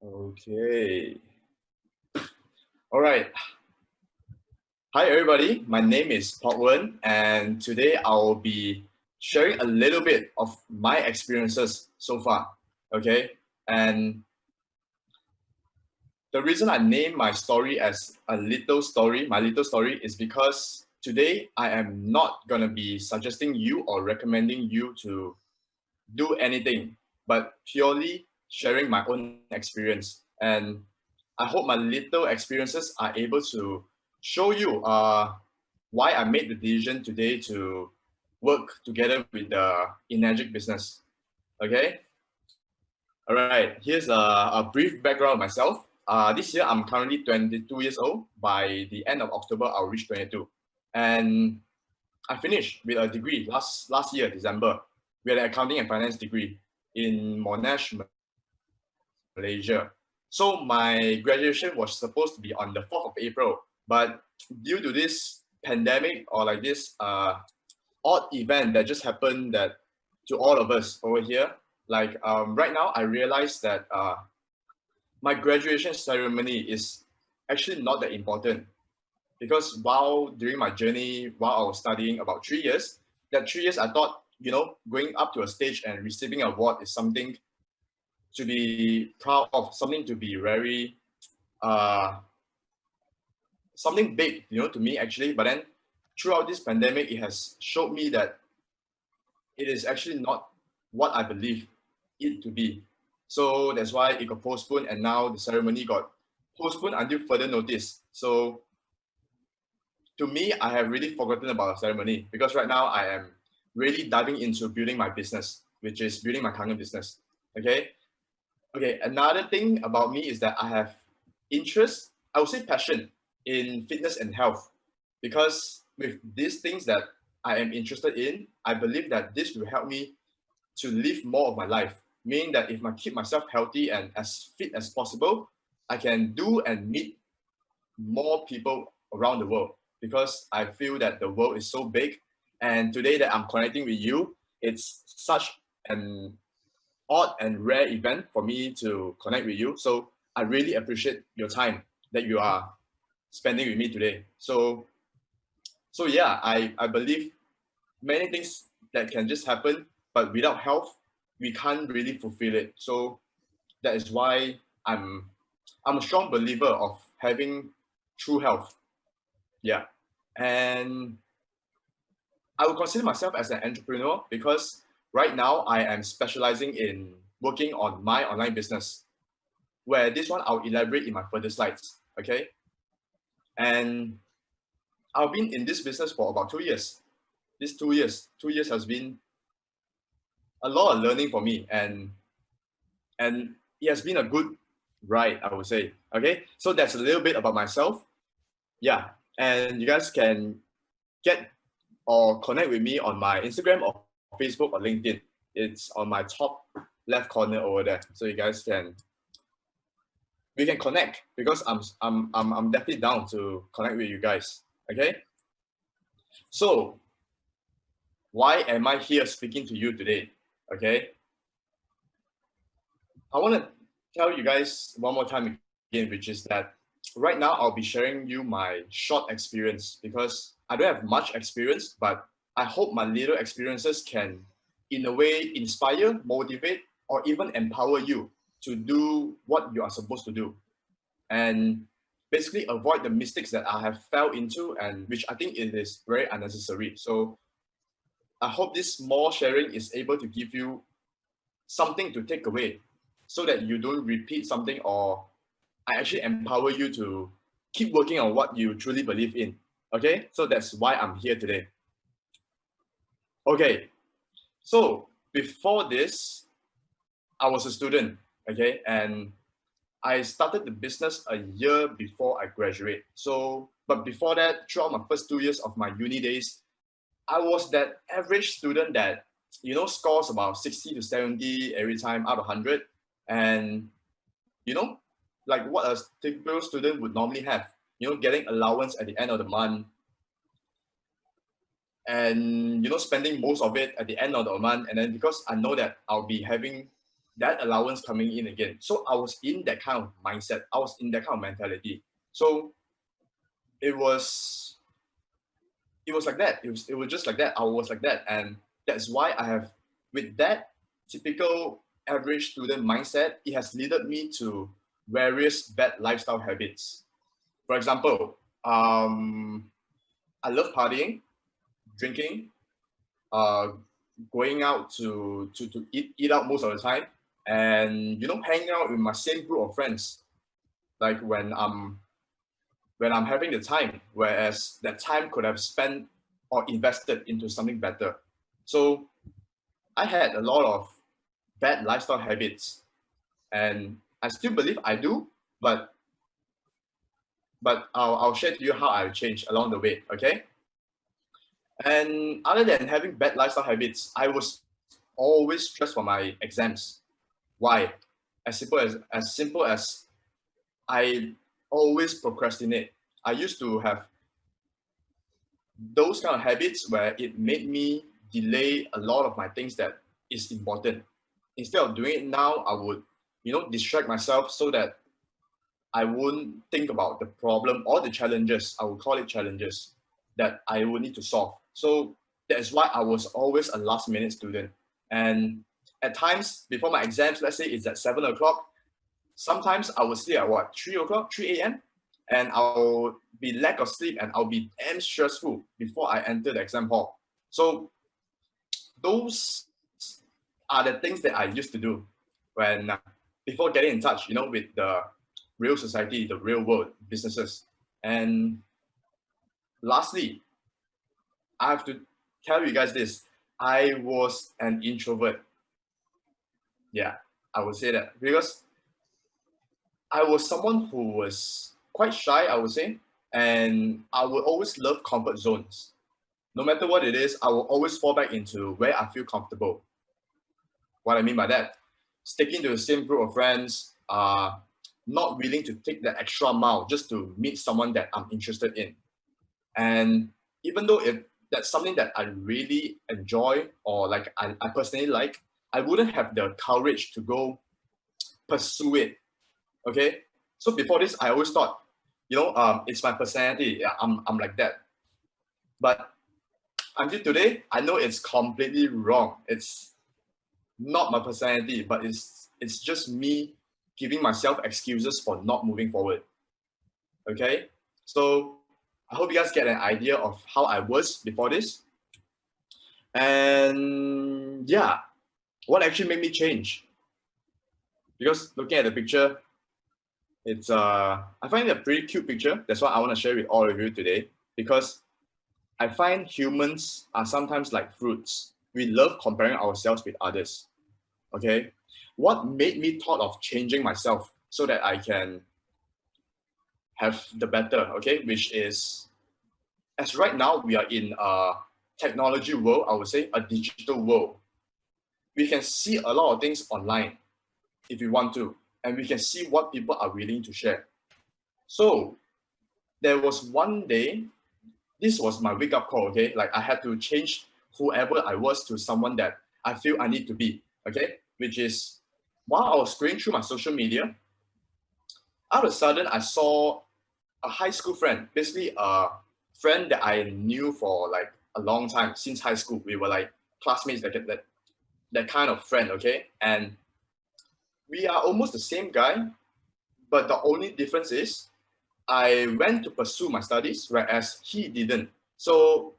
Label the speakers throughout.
Speaker 1: Okay. All right. Hi, everybody. My name is POK WEN, and today I'll be sharing a little bit of my experiences so far. Okay. And the reason I named my story as a little story, my little story, is because today I am not going to be suggesting you or recommending you to do anything, but purely sharing my own experience. And I hope my little experiences are able to show you why I made the decision today to work together with the Energic business. Okay? All right, here's a brief background of myself. This year, I'm currently 22 years old. By the end of October, I'll reach 22. And I finished with a degree last year, December, with an accounting and finance degree in Monash, Malaysia. So my graduation was supposed to be on the 4th of April, but due to this pandemic or like this odd event that just happened that to all of us over here, like right now I realized that my graduation ceremony is actually not that important because during my journey, while I was studying about 3 years, that 3 years I thought, going up to a stage and receiving an award is something to be proud of, something to be very, something big, to me actually. But then throughout this pandemic, it has showed me that it is actually not what I believe it to be. So that's why it got postponed, and now the ceremony got postponed until further notice. So to me, I have really forgotten about the ceremony because right now I am really diving into building my business, which is building my current business. Okay. Okay. Another thing about me is that I have interest, I would say passion in fitness and health, because with these things that I am interested in, I believe that this will help me to live more of my life. Meaning that if I keep myself healthy and as fit as possible, I can do and meet more people around the world, because I feel that the world is so big. And today that I'm connecting with you, it's such an odd and rare event for me to connect with you. So I really appreciate your time that you are spending with me today. So yeah, I believe many things that can just happen, but without health, we can't really fulfill it. So that is why I'm a strong believer of having true health. Yeah. And I would consider myself as an entrepreneur because right now I am specializing in working on my online business, where this one I'll elaborate in my further slides. Okay. And I've been in this business for about 2 years. These 2 years has been a lot of learning for me, and it has been a good ride, I would say. Okay, so that's a little bit about myself. Yeah, and you guys can get or connect with me on my Instagram or Facebook or LinkedIn. It's on my top left corner over there, so you guys we can connect, because I'm definitely down to connect with you guys. Okay, so why am I here speaking to you today? Okay, I want to tell you guys one more time again, which is that right now I'll be sharing you my short experience, because I don't have much experience, but I hope my little experiences can, in a way, inspire, motivate, or even empower you to do what you are supposed to do, and basically avoid the mistakes that I have fell into, and which I think it is very unnecessary. So I hope this small sharing is able to give you something to take away, so that you don't repeat something, or I actually empower you to keep working on what you truly believe in. Okay, so that's why I'm here today. Okay, so before this, I was a student. Okay, and I started the business a year before I graduate. So, but before that, throughout my first 2 years of my uni days, I was that average student that, scores about 60 to 70 every time out of 100. And, you know, like what a typical student would normally have, getting allowance at the end of the month, and, spending most of it at the end of the month. And then because I know that I'll be having that allowance coming in again. So I was in that kind of mindset. I was in that kind of mentality. So it was it was like that. It was just like that. I was like that, and that's why I have with that typical average student mindset. It has led me to various bad lifestyle habits. For example, I love partying, drinking, uh, going out to eat out most of the time, and hanging out with my same group of friends. Like when I'm having the time, whereas that time could have spent or invested into something better. So I had a lot of bad lifestyle habits, and I still believe I do, but I'll share to you how I've changed along the way. Okay. And other than having bad lifestyle habits, I was always stressed for my exams. Why? As simple as I always procrastinate. I used to have those kind of habits where it made me delay a lot of my things that is important. Instead of doing it now, I would, distract myself so that I won't think about the problem or the challenges. I would call it challenges that I would need to solve. So that's why I was always a last minute student. And at times before my exams, let's say it's at 7 o'clock, sometimes I will sleep at what, 3 o'clock, 3 a.m. And I'll be lack of sleep and I'll be damn stressful before I enter the exam hall. So those are the things that I used to do when before getting in touch, with the real society, the real world, businesses. And lastly, I have to tell you guys this. I was an introvert. Yeah, I would say that because I was someone who was quite shy, I would say, and I would always love comfort zones. No matter what it is, I will always fall back into where I feel comfortable. What I mean by that, sticking to the same group of friends, not willing to take that extra mile just to meet someone that I'm interested in. And even though if that's something that I really enjoy or like I personally like, I wouldn't have the courage to go pursue it. Okay. So before this, I always thought, it's my personality. Yeah, I'm like that. But until today, I know it's completely wrong. It's not my personality, but it's just me giving myself excuses for not moving forward. Okay. So I hope you guys get an idea of how I was before this. And yeah, what actually made me change? Because looking at the picture, it's I find it a pretty cute picture. That's why I want to share with all of you today. Because I find humans are sometimes like fruits. We love comparing ourselves with others. Okay, what made me thought of changing myself so that I can have the better? Okay, which is as right now we are in a technology world. I would say a digital world. We can see a lot of things online if we want to, and we can see what people are willing to share. So there was one day, this was my wake up call, okay? Like I had to change whoever I was to someone that I feel I need to be, okay? Which is while I was scrolling through my social media, all of a sudden I saw a high school friend, basically a friend that I knew for like a long time since high school. We were like classmates, that kind of friend, okay? And we are almost the same guy, but the only difference is I went to pursue my studies, whereas he didn't. So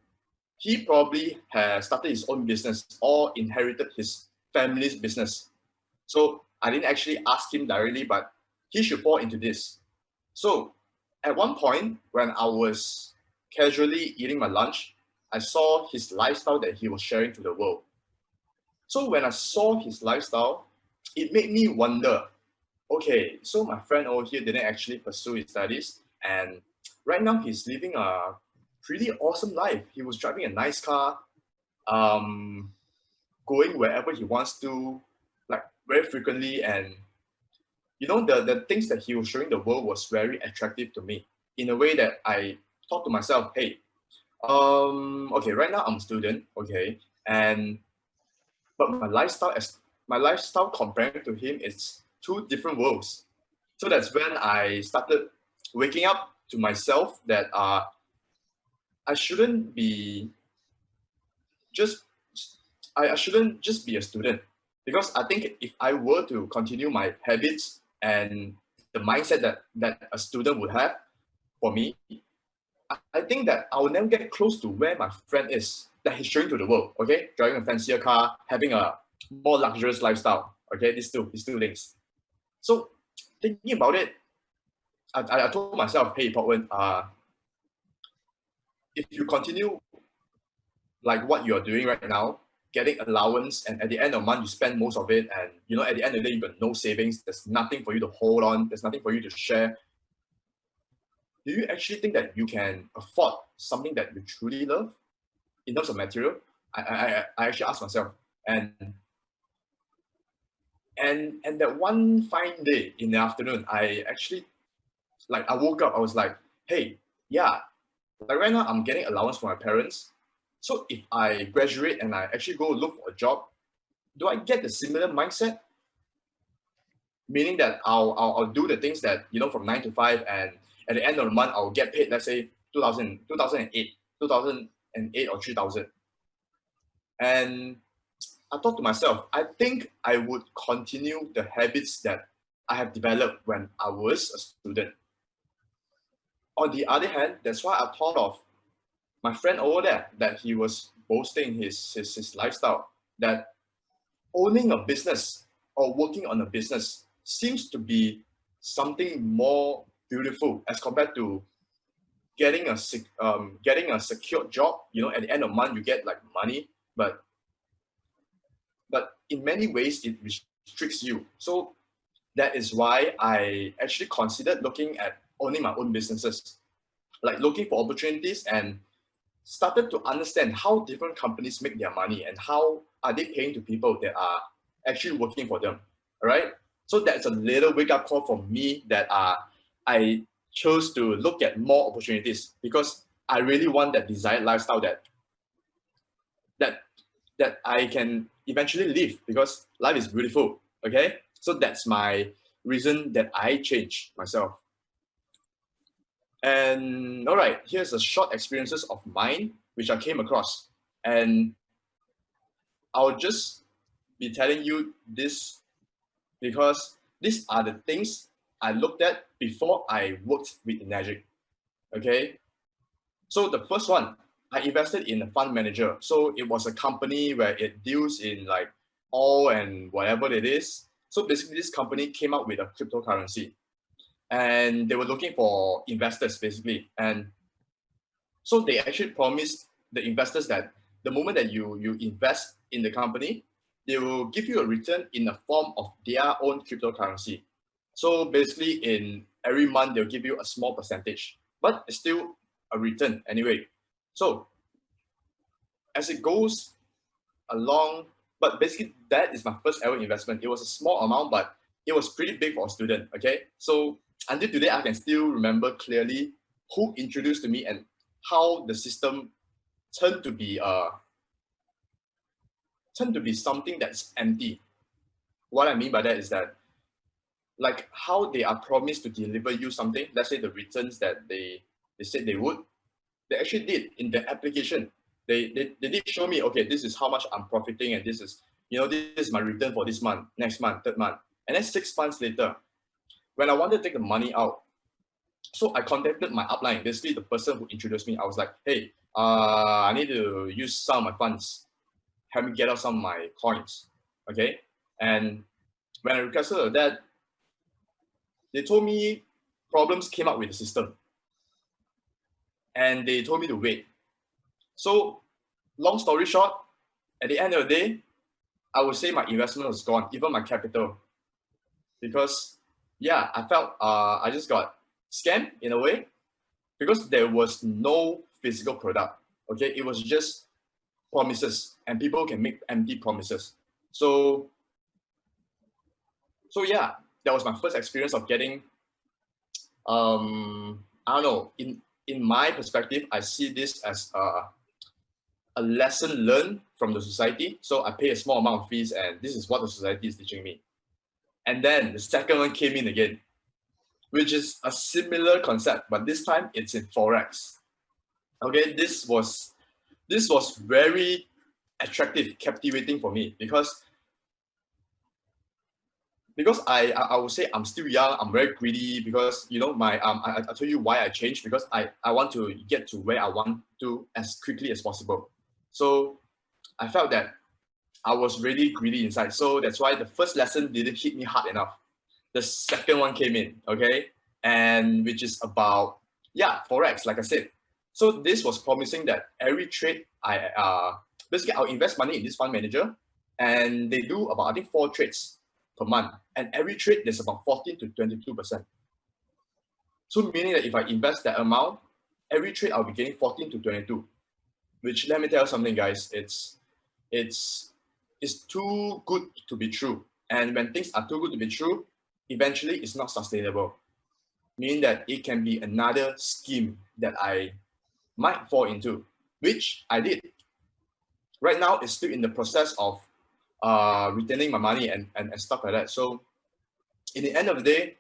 Speaker 1: he probably has started his own business or inherited his family's business. So I didn't actually ask him directly, but he should fall into this. So at one point, when I was casually eating my lunch, I saw his lifestyle that he was sharing to the world. So when I saw his lifestyle, it made me wonder, okay, so my friend over here didn't actually pursue his studies, and right now he's living a pretty awesome life. He was driving a nice car, um, going wherever he wants to, like very frequently, and the things that he was showing the world was very attractive to me in a way that I thought to myself, hey, okay, right now I'm a student, okay, and but my lifestyle my lifestyle compared to him is two different worlds. So that's when I started waking up to myself that I shouldn't be just I shouldn't just be a student, because I think if I were to continue my habits and the mindset that a student would have, for me, I think that I will never get close to where my friend is, that he's showing to the world, okay? Driving a fancier car, having a more luxurious lifestyle, okay? These two things. So thinking about it, I told myself, hey, POK WEN, if you continue like what you're doing right now, getting allowance, and at the end of the month, you spend most of it, and at the end of the day, you got no savings, there's nothing for you to hold on, there's nothing for you to share. Do you actually think that you can afford something that you truly love in terms of material? I actually asked myself, and that one fine day in the afternoon, I actually, I woke up, I was like, hey, yeah, like right now I'm getting allowance from my parents. So if I graduate and I actually go look for a job, do I get the similar mindset? Meaning that I'll do the things that, from 9 to 5, and at the end of the month, I'll get paid, let's say 2008 or 3000. And I thought to myself, I think I would continue the habits that I have developed when I was a student. On the other hand, that's why I thought of my friend over there, that he was boasting his lifestyle, that owning a business or working on a business seems to be something more beautiful as compared to getting a secure job. At the end of the month you get like money, but in many ways it restricts you. So that is why I actually considered looking at owning my own businesses, like looking for opportunities, and started to understand how different companies make their money and how are they paying to people that are actually working for them. All right. So that's a little wake up call for me, that I chose to look at more opportunities, because I really want that desired lifestyle that that I can eventually live, because life is beautiful. Okay. So that's my reason that I changed myself. And all right, here's a short experiences of mine which I came across. And I'll just be telling you this because these are the things I looked at before I worked with Energic. Okay. So the first one, I invested in a fund manager. So it was a company where it deals in like oil and whatever it is. So basically this company came up with a cryptocurrency, and they were looking for investors basically. And so they actually promised the investors that the moment that you invest in the company, they will give you a return in the form of their own cryptocurrency. So basically, in every month they'll give you a small percentage, but it's still a return anyway. So as it goes along, but basically that is my first ever investment. It was a small amount, but it was pretty big for a student. Okay, so until today, I can still remember clearly who introduced to me and how the system turned to be something that's empty. What I mean by that is that, like, how they are promised to deliver you something, let's say the returns that they said they would, they actually did in the application. They did show me, okay, this is how much I'm profiting, and this is, this is my return for this month, next month, third month. And then 6 months later, when I wanted to take the money out, so I contacted my upline, basically the person who introduced me. I was like, hey, I need to use some of my funds, help me get out some of my coins. Okay. And when I requested that, they told me problems came up with the system, and they told me to wait. So long story short, at the end of the day, I would say my investment was gone, even my capital, because yeah, I felt I just got scammed in a way, because there was no physical product. Okay, it was just promises, and people can make empty promises. So yeah, that was my first experience of getting I don't know, in my perspective, I see this as a lesson learned from the society. So I pay a small amount of fees, and this is what the society is teaching me. And then the second one came in again, which is a similar concept, but this time it's in Forex. Okay, this was very attractive, captivating for me because I would say I'm still young, I'm very greedy because my I tell you why I changed because I want to get to where I want to as quickly as possible. So I felt that I was really greedy inside. So that's why the first lesson didn't hit me hard enough. The second one came in, okay, and which is about Forex, like I said. So this was promising that every trade basically I'll invest money in this fund manager, and they do about I think 4 trades per month, and every trade there's about 14 to 22%. So meaning that if I invest that amount, every trade I'll be getting 14 to 22. Which let me tell you something, guys, it's too good to be true. And when things are too good to be true, eventually it's not sustainable. Meaning that it can be another scheme that I might fall into, which I did. Right now, it's still in the process of retaining my money and stuff like that. So in the end of the day,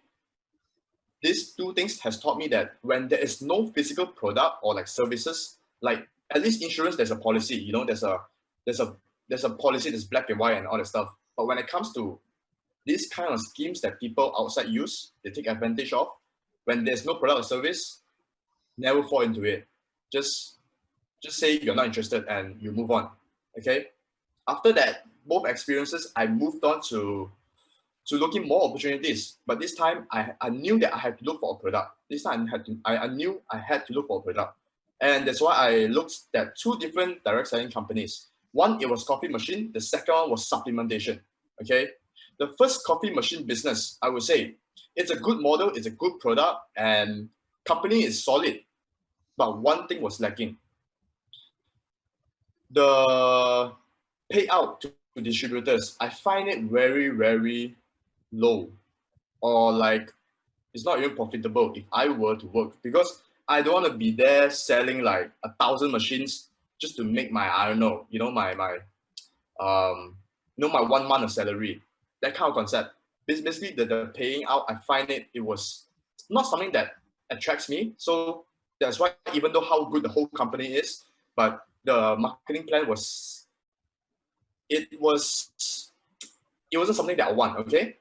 Speaker 1: these two things has taught me that when there is no physical product or like services, like at least insurance, there's a policy, there's a policy that's black and white and all that stuff. But when it comes to these kind of schemes that people outside use, they take advantage of, when there's no product or service, never fall into it. Just say you're not interested and you move on. Okay. After that, both experiences, I moved on to looking more opportunities. But this time, I knew that I had to look for a product. This time, I knew I had to look for a product. And that's why I looked at 2 different direct selling companies. One, it was coffee machine. The second one was supplementation. Okay. The first coffee machine business, I would say, it's a good model, it's a good product, and company is solid. But one thing was lacking. The payout to distributors, I find it very, very low, or like it's not even profitable if I were to work, because I don't want to be there selling like 1,000 machines just to make my, I don't know, my 1 month of salary. That kind of concept. Basically, the paying out, I find it was not something that attracts me. So that's why, even though how good the whole company is, but the marketing plan it wasn't something that I want. Okay,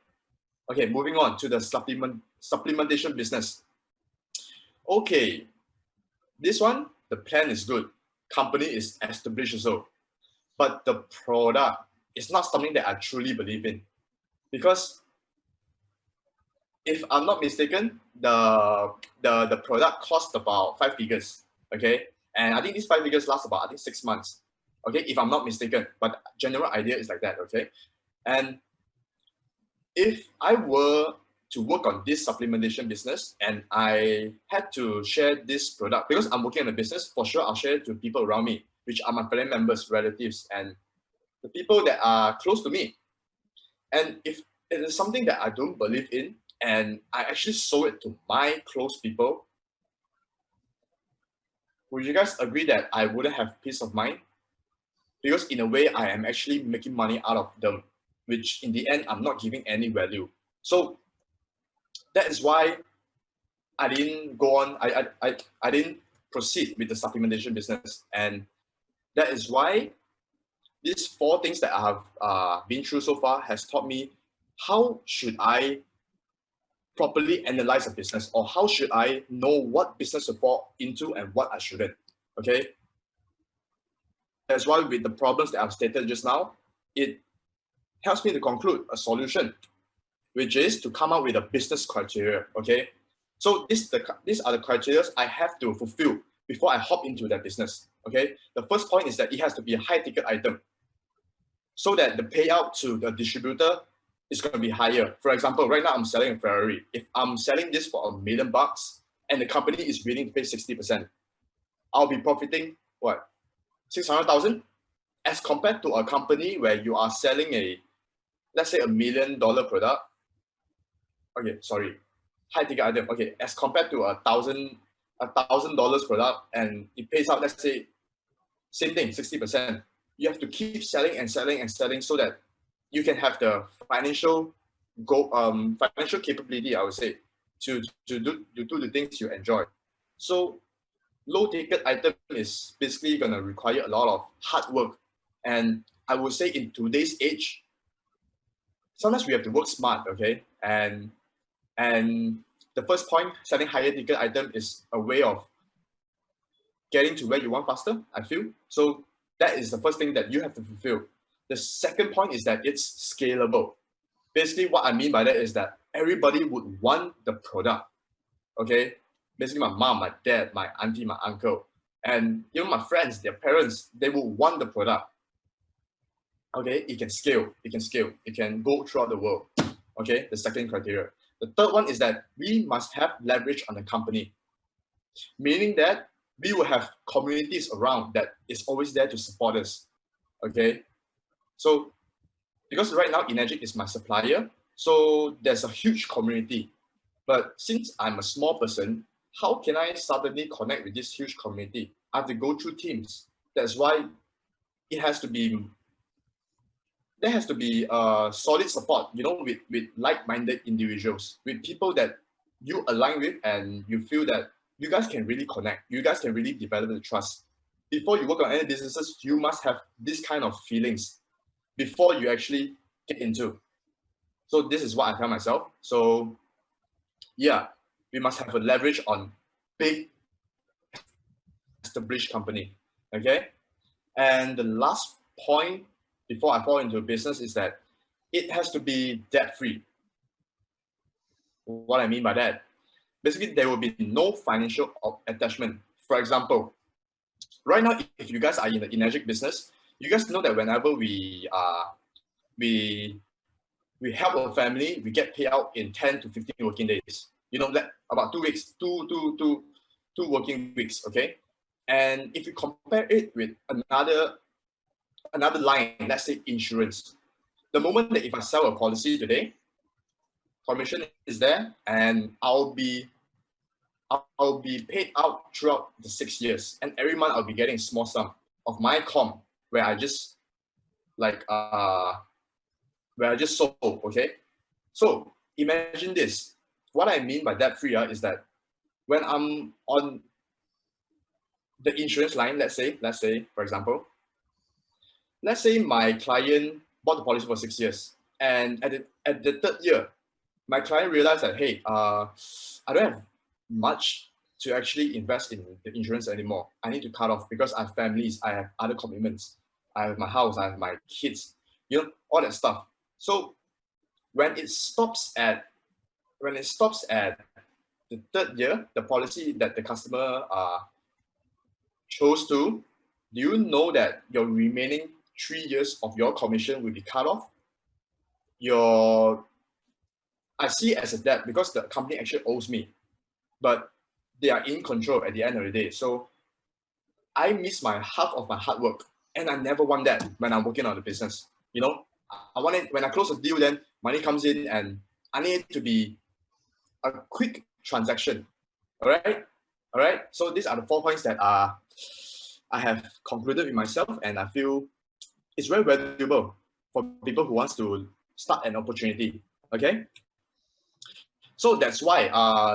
Speaker 1: moving on to the supplementation business. Okay, this one, the plan is good, company is established also, but the product is not something that I truly believe in, because if I'm not mistaken, the product cost about 5 figures. Okay, and I think these 5 figures last about I think 6 months. Okay, if I'm not mistaken, but general idea is like that. Okay, and if I were to work on this supplementation business and I had to share this product, because I'm working on a business, for sure I'll share it to people around me, which are my family members, relatives, and the people that are close to me. And if it is something that I don't believe in, and I actually sold it to my close people, would you guys agree that I wouldn't have peace of mind? Because in a way, I am actually making money out of them, which in the end, I'm not giving any value. So that is why I didn't go on, I didn't proceed with the supplementation business. And that is why these 4 things that I have been through so far has taught me how should I properly analyze a business, or how should I know what business to fall into and what I shouldn't. Okay. That's why with the problems that I've stated just now, it helps me to conclude a solution, which is to come up with a business criteria. Okay. So these are the criteria I have to fulfill before I hop into that business. Okay. The first point is that it has to be a high ticket item, so that the payout to the distributor is going to be higher. For example, right now I'm selling a Ferrari. If I'm selling this for $1 million and the company is willing to pay 60%, I'll be profiting what, 600,000, as compared to a company where you are selling let's say $1 million product. Okay, sorry, high ticket item. Okay, as compared to $1,000 product, and it pays out, let's say, same thing, 60%. you have to keep selling and selling and selling so that you can have the financial financial capability, I would say, to do the things you enjoy. So low ticket item is basically gonna require a lot of hard work. And I would say in today's age, sometimes we have to work smart, okay? And the first point, selling higher ticket item is a way of getting to where you want faster, I feel. So that is the first thing that you have to fulfill. The second point is that it's scalable. Basically, what I mean by that is that everybody would want the product, okay? Basically, my mom, my dad, my auntie, my uncle, and even my friends, their parents, they will want the product. Okay, it can scale, it can go throughout the world. Okay, the second criteria. The third one is that we must have leverage on the company, meaning that we will have communities around that is always there to support us. Okay, so because right now Energic is my supplier, so there's a huge community. But since I'm a small person, how can I suddenly connect with this huge community? I have to go through teams. That's why it has to be there has to be solid support, with like-minded individuals, with people that you align with and you feel that you guys can really connect, you guys can really develop the trust. Before you work on any businesses, you must have this kind of feelings before you actually get into. So this is what I tell myself. So yeah, we must have a leverage on big established company. Okay. And the last point before I fall into a business is that it has to be debt-free. What I mean by that, basically there will be no financial attachment. For example, right now, if you guys are in the Energic business, you guys know that whenever we we help a family, we get payout in 10 to 15 working days. That about 2 weeks, two working weeks, okay? And if you compare it with another line, let's say insurance, the moment that if I sell a policy today, commission is there, and I'll be paid out throughout the 6 years, and every month I'll be getting a small sum of my com where I just like where I just sold. Okay, so imagine this. What I mean by debt free is that when I'm on the insurance line, let's say for example, let's say my client bought the policy for 6 years, and at the third year, my client realized that, hey, I don't have much to actually invest in the insurance anymore. I need to cut off because I have families, I have other commitments, I have my house, I have my kids, all that stuff. So when it stops at the third year, the policy that the customer chose to, do you know that your remaining 3 years of your commission will be cut off? I see it as a debt because the company actually owes me, but they are in control at the end of the day. So I miss my half of my hard work, and I never want that when I'm working on the business. I want it when I close a deal, then money comes in, and I need it to be a quick transaction. All right. So these are the 4 points that I have concluded with myself, and I feel it's very valuable for people who wants to start an opportunity. Okay. So that's why,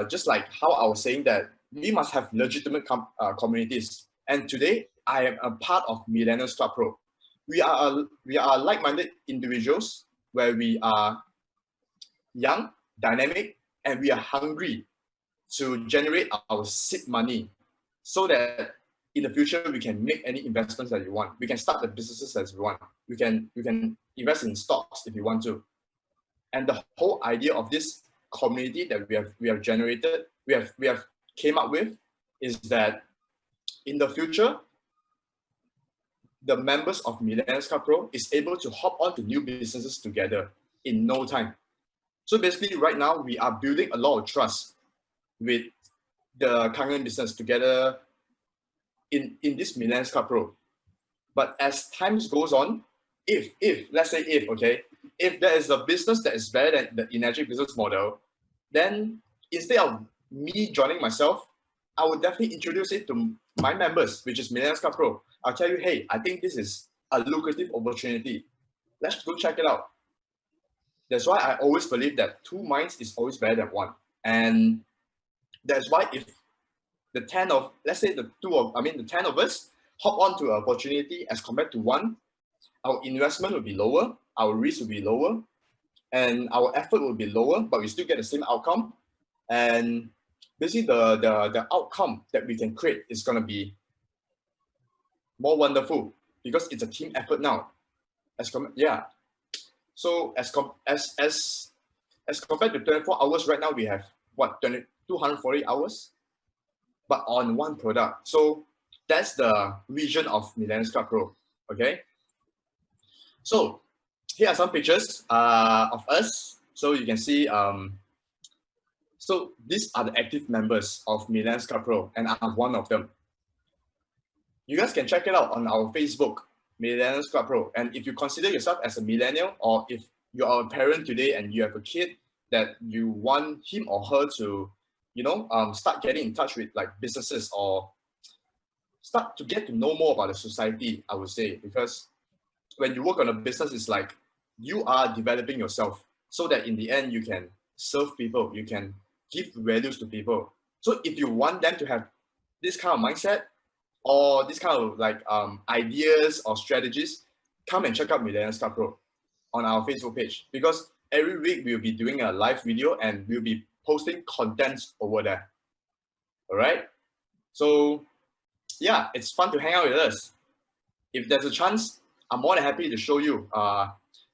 Speaker 1: just like how I was saying that we must have legitimate communities. And today, I am a part of Millennials Club Pro. We are like-minded individuals where we are young, dynamic, and we are hungry to generate our seed money so that in the future we can make any investments that you want. We can start the businesses as we want. We can invest in stocks if you want to. And the whole idea of this community that we have generated, we have came up with, is that in the future, the members of Millennials Club Pro is able to hop on to new businesses together in no time. So basically, right now we are building a lot of trust with the current business together in this Millennials Club Pro. But as time goes on, if there is a business that is better than the Energic business model, then instead of me joining myself, I would definitely introduce it to my members, which is Millennials Club Pro. I'll tell you, hey, I think this is a lucrative opportunity. Let's go check it out. That's why I always believe that two minds is always better than one. And that's why if the 10 of, let's say the 10 of us hop onto an opportunity as compared to one, our investment will be lower, our risk will be lower, and our effort will be lower, but we still get the same outcome. And basically the outcome that we can create is going to be more wonderful because it's a team effort now. Yeah. So as compared to 24 hours right now, we have what, 240 hours, but on one product. So that's the vision of Millennials Club Pro. Okay. So here are some pictures of us. So you can see. So these are the active members of Millennials Club Pro, and I'm one of them. You guys can check it out on our Facebook, Millennials Club Pro. And if you consider yourself as a millennial, or if you are a parent today and you have a kid that you want him or her to, start getting in touch with like businesses or start to get to know more about the society, I would say, because when you work on a business, it's like you are developing yourself so that in the end you can serve people, you can give values to people. So if you want them to have this kind of mindset or this kind of like ideas or strategies, come and check out Millennials Club Pro on our Facebook page, because every week we'll be doing a live video and we'll be posting contents over there. All right. So yeah, it's fun to hang out with us. If there's a chance, I'm more than happy to show you.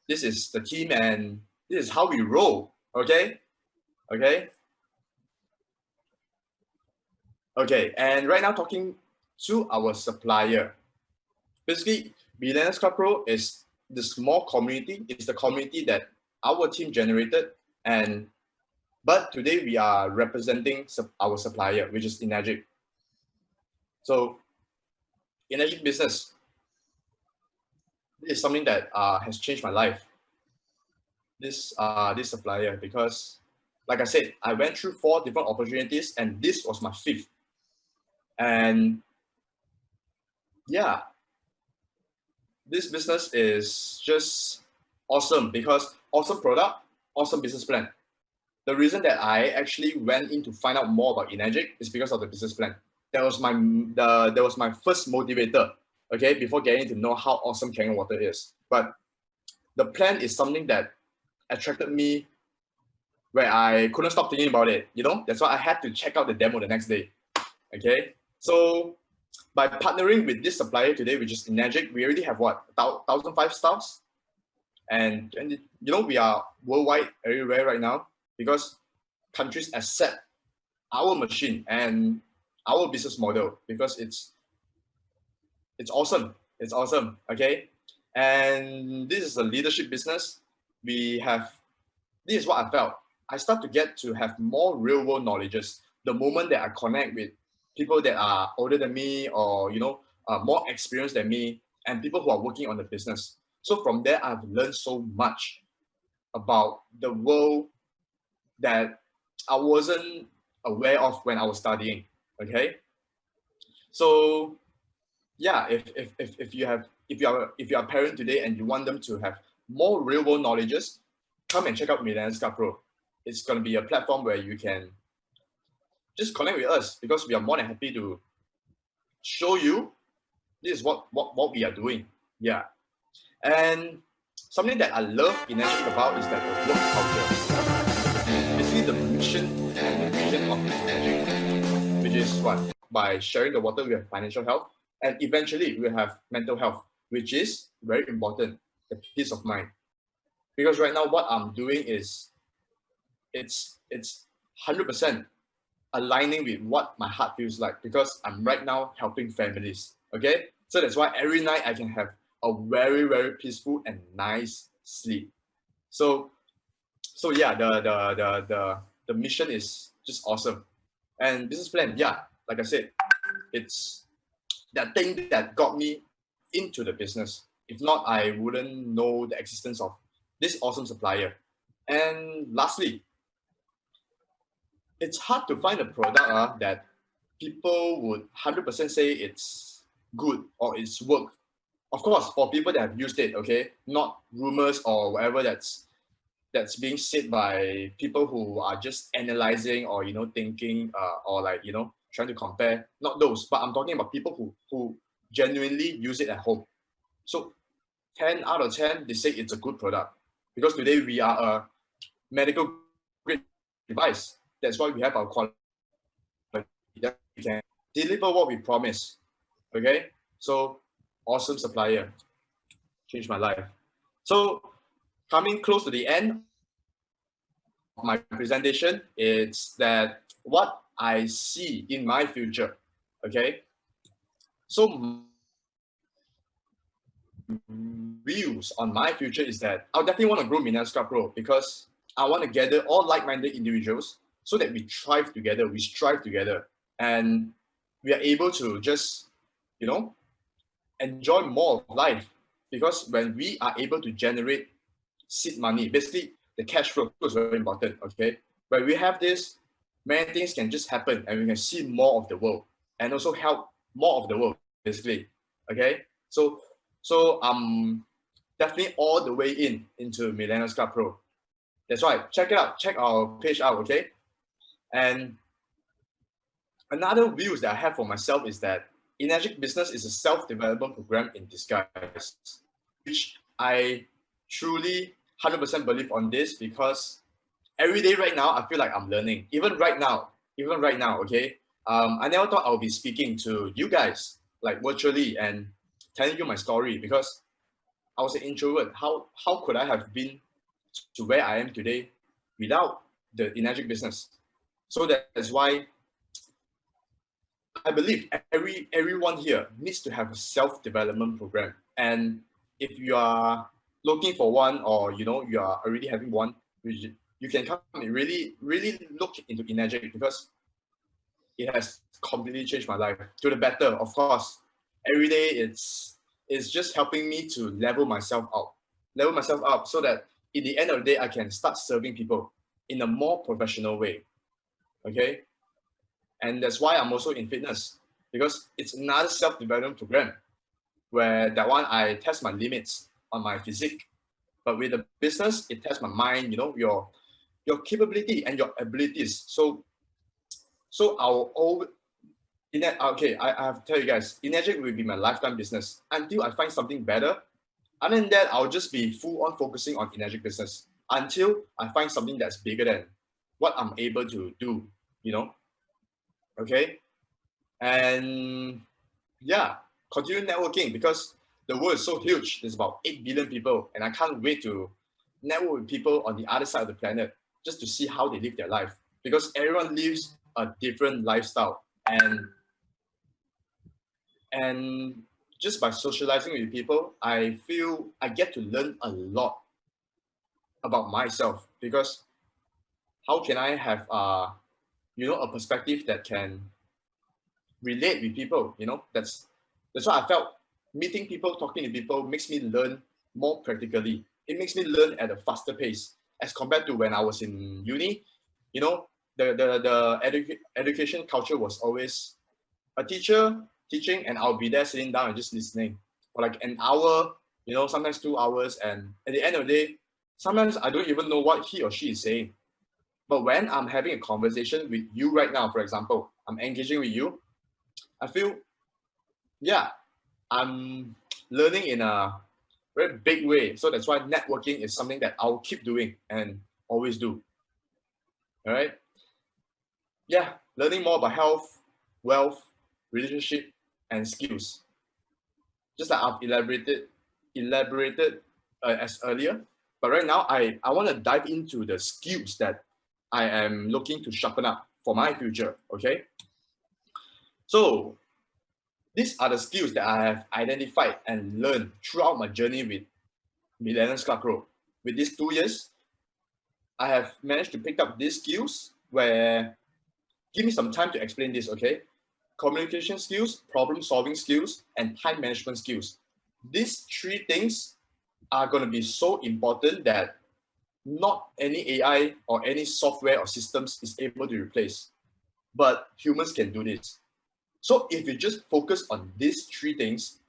Speaker 1: This is the team and this is how we roll. Okay. Okay. Okay. And right now, talking to our supplier. Basically, Millennials Club Pro is the small community. It's the community that our team generated. But today we are representing our supplier, which is Energic. So Energic business is something that has changed my life. This supplier, because like I said, I went through 4 different opportunities and this was my 5th. And yeah, this business is just awesome because awesome product, awesome business plan. The reason that I actually went in to find out more about Energic is because of the business plan. That was my first motivator, okay, before getting to know how awesome Kangen Water is. But the plan is something that attracted me where I couldn't stop thinking about it, That's why I had to check out the demo the next day, okay? So by partnering with this supplier today, which is Energic, we already have what, 1,005 staffs? And we are worldwide everywhere right now because countries accept our machine and our business model because it's awesome. It's awesome, okay? And this is a leadership business. This is what I felt. I start to get to have more real world knowledges the moment that I connect with people that are older than me or, more experienced than me and people who are working on the business. So from there, I've learned so much about the world that I wasn't aware of when I was studying, okay? So yeah, if you are a parent today and you want them to have more real world knowledges, come and check out Millennials Club Pro. It's going to be a platform where you can just connect with us because we are more than happy to show you this is what we are doing. Yeah. And something that I love Energic about is that the work culture. Basically the mission and the vision of Energic, which is what? By sharing the water, we have financial health, and eventually we have mental health, which is very important, the peace of mind. Because right now what I'm doing is it's 100% aligning with what my heart feels like because I'm right now helping families. Okay, so that's why every night I can have a very, very peaceful and nice sleep. So yeah, the mission is just awesome. And business plan, yeah, like I said, it's that thing that got me into the business. If not, I wouldn't know the existence of this awesome supplier. And lastly, it's hard to find a product that people would 100% say it's good or it's work Of course, for people that have used it, okay, not rumors or whatever that's being said by people who are just analyzing or thinking or like trying to compare. Not those, but I'm talking about people who genuinely use it at home. So 10 out of 10, they say it's a good product because today we are a medical grade device. That's why we have our quality. That we can deliver what we promise. Okay, so awesome supplier, changed my life. So coming close to the end of my presentation, it's that what I see in my future. Okay, so views on my future is that I definitely want to grow Millennials Club Pro because I want to gather all like-minded individuals so that we thrive together, we strive together, and we are able to just, enjoy more of life. Because when we are able to generate seed money, basically the cash flow is very important. Okay, when we have this, many things can just happen, and we can see more of the world, and also help more of the world. Basically, okay. So definitely all the way into Millennials Club Pro. That's why check it out. Check our page out. Okay, and another views that I have for myself is that Energic Business is a self-development program in disguise, which I truly 100% believe on this because every day right now, I feel like I'm learning. Even right now, okay? I never thought I would be speaking to you guys like virtually and telling you my story because I was an introvert. How could I have been to where I am today without the Energic Business? So that's why I believe everyone here needs to have a self-development program. And if you are looking for one, or you are already having one, you can come and really look into Energic because it has completely changed my life to the better. Of course, every day it's just helping me to level myself up, so that in the end of the day I can start serving people in a more professional way. Okay, and that's why I'm also in fitness because it's another self-development program where that one I test my limits on my physique, but with the business it tests my mind, your capability and your abilities. So I'll always okay, I have to tell you guys, Energic will be my lifetime business until I find something better. Other than that, I'll just be full on focusing on Energic Business until I find something that's bigger than what I'm able to do, you know? Okay? And yeah, continue networking because the world is so huge. There's about 8 billion people, and I can't wait to network with people on the other side of the planet just to see how they live their life because everyone lives a different lifestyle. And just by socializing with people, I feel I get to learn a lot about myself because how can I have a perspective that can relate with people? That's why I felt meeting people, talking to people makes me learn more practically. It makes me learn at a faster pace as compared to when I was in uni. You know, the education culture was always a teacher teaching, and I'll be there sitting down and just listening for like an hour, sometimes 2 hours. And at the end of the day, sometimes I don't even know what he or she is saying. But when I'm having a conversation with you right now, for example, I'm engaging with you, I feel, yeah, I'm learning in a very big way. So that's why networking is something that I'll keep doing and always do. All right. Yeah, learning more about health, wealth, relationship, and skills. Just like I've elaborated as earlier. But right now, I want to dive into the skills that I am looking to sharpen up for my future. Okay. So these are the skills that I have identified and learned throughout my journey with Millennials Club Pro. With these 2 years, I have managed to pick up these skills where, give me some time to explain this, okay? Communication skills, problem solving skills, and time management skills. These 3 things are going to be so important that not any AI or any software or systems is able to replace, but humans can do this. So if you just focus on these 3 things,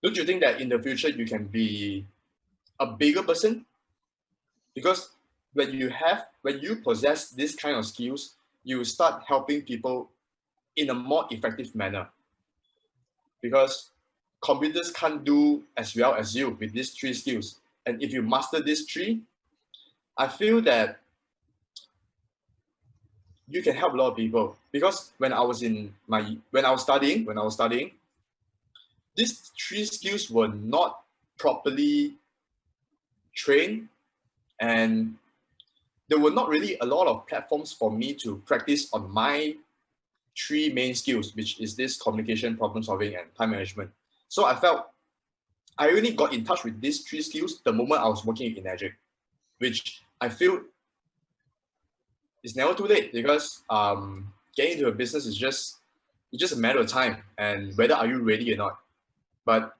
Speaker 1: don't you think that in the future you can be a bigger person? Because when you possess this kind of skills, you start helping people in a more effective manner. Because computers can't do as well as you with these three skills. And if you master these three, I feel that you can help a lot of people. Because when I was studying, these three skills were not properly trained, and there were not really a lot of platforms for me to practice on my three main skills, which is this communication, problem solving, and time management. So I felt I only got in touch with these three skills the moment I was working in Magic, which I feel is never too late, because getting into a business is just a matter of time and whether are you ready or not. But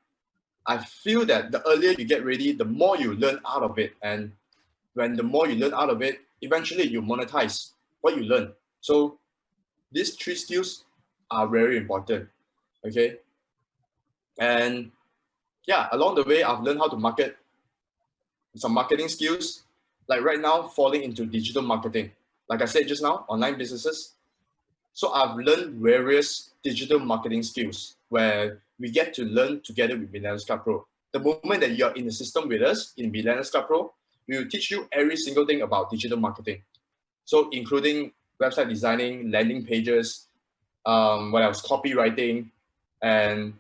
Speaker 1: I feel that the earlier you get ready, the more you learn out of it. And when the more you learn out of it, eventually you monetize what you learn. So these three skills are very important. Okay. And yeah, along the way, I've learned how to market, some marketing skills. Like right now, falling into digital marketing. Like I said just now, online businesses. So I've learned various digital marketing skills where we get to learn together with Millennials Club Pro. The moment that you're in the system with us in Millennials Club Pro, we will teach you every single thing about digital marketing. So including website designing, landing pages, what else, copywriting, and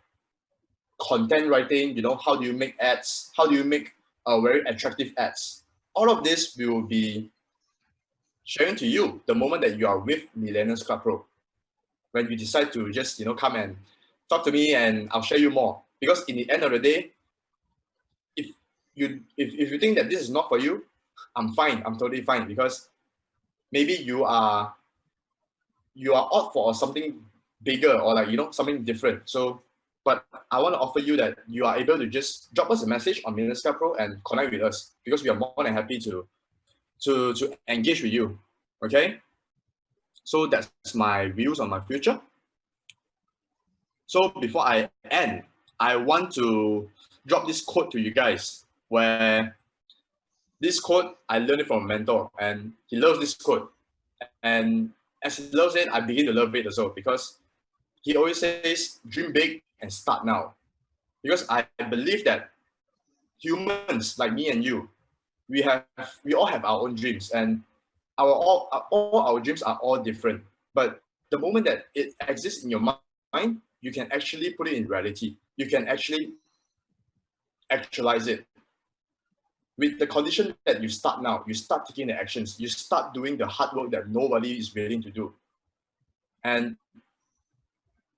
Speaker 1: content writing. How do you make ads? How do you make very attractive ads? All of this we will be sharing to you the moment that you are with Millennials Club Pro. When you decide to just come and talk to me, and I'll share you more. Because in the end of the day, if you think that this is not for you, I'm fine. I'm totally fine, because maybe you are out for something bigger, or something different. So, but I want to offer you that you are able to just drop us a message on Millennials Club Pro and connect with us, because we are more than happy to engage with you. Okay. So that's my views on my future. So before I end, I want to drop this quote to you guys, where this quote, I learned it from a mentor, and he loves this quote. And as he loves it, I begin to love it as well, because he always says, dream big and start now. Because I believe that humans like me and you, we all have our own dreams, and all our dreams are all different. But the moment that it exists in your mind, you can actually put it in reality. You can actually actualize it. With the condition that you start now, you start taking the actions, you start doing the hard work that nobody is willing to do. And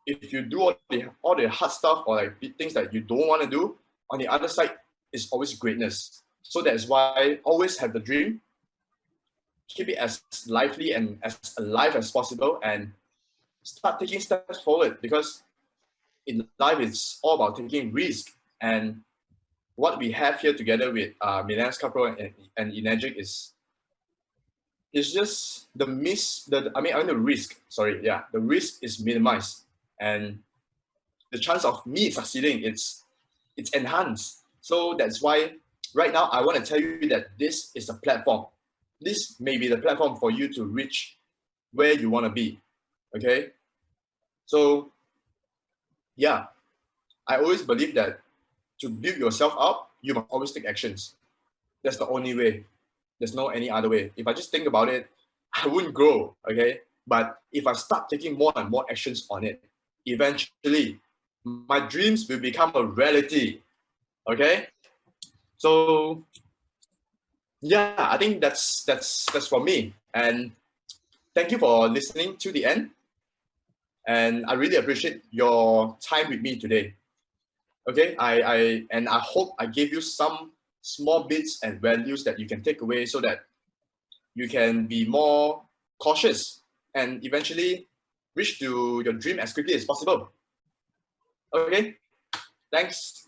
Speaker 1: if you do all the hard stuff, or like things that you don't want to do, on the other side is always greatness. So that's why always have the dream, keep it as lively and as alive as possible, and start taking steps forward, because in life it's all about taking risk. And what we have here together with Millennials Club Pro and Enagic is just the risk. Sorry, yeah, the risk is minimized, and the chance of me succeeding, it's enhanced. So that's why right now I want to tell you that this is a platform. This may be the platform for you to reach where you want to be. Okay. So yeah, I always believe that to build yourself up, you must always take actions. That's the only way. There's no any other way. If I just think about it, I wouldn't grow. Okay. But if I start taking more and more actions on it, eventually my dreams will become a reality. Okay. So yeah, I think that's for me. And thank you for listening to the end. And I really appreciate your time with me today. Okay, I hope I gave you some small bits and values that you can take away, so that you can be more cautious and eventually reach to your dream as quickly as possible. Okay, thanks.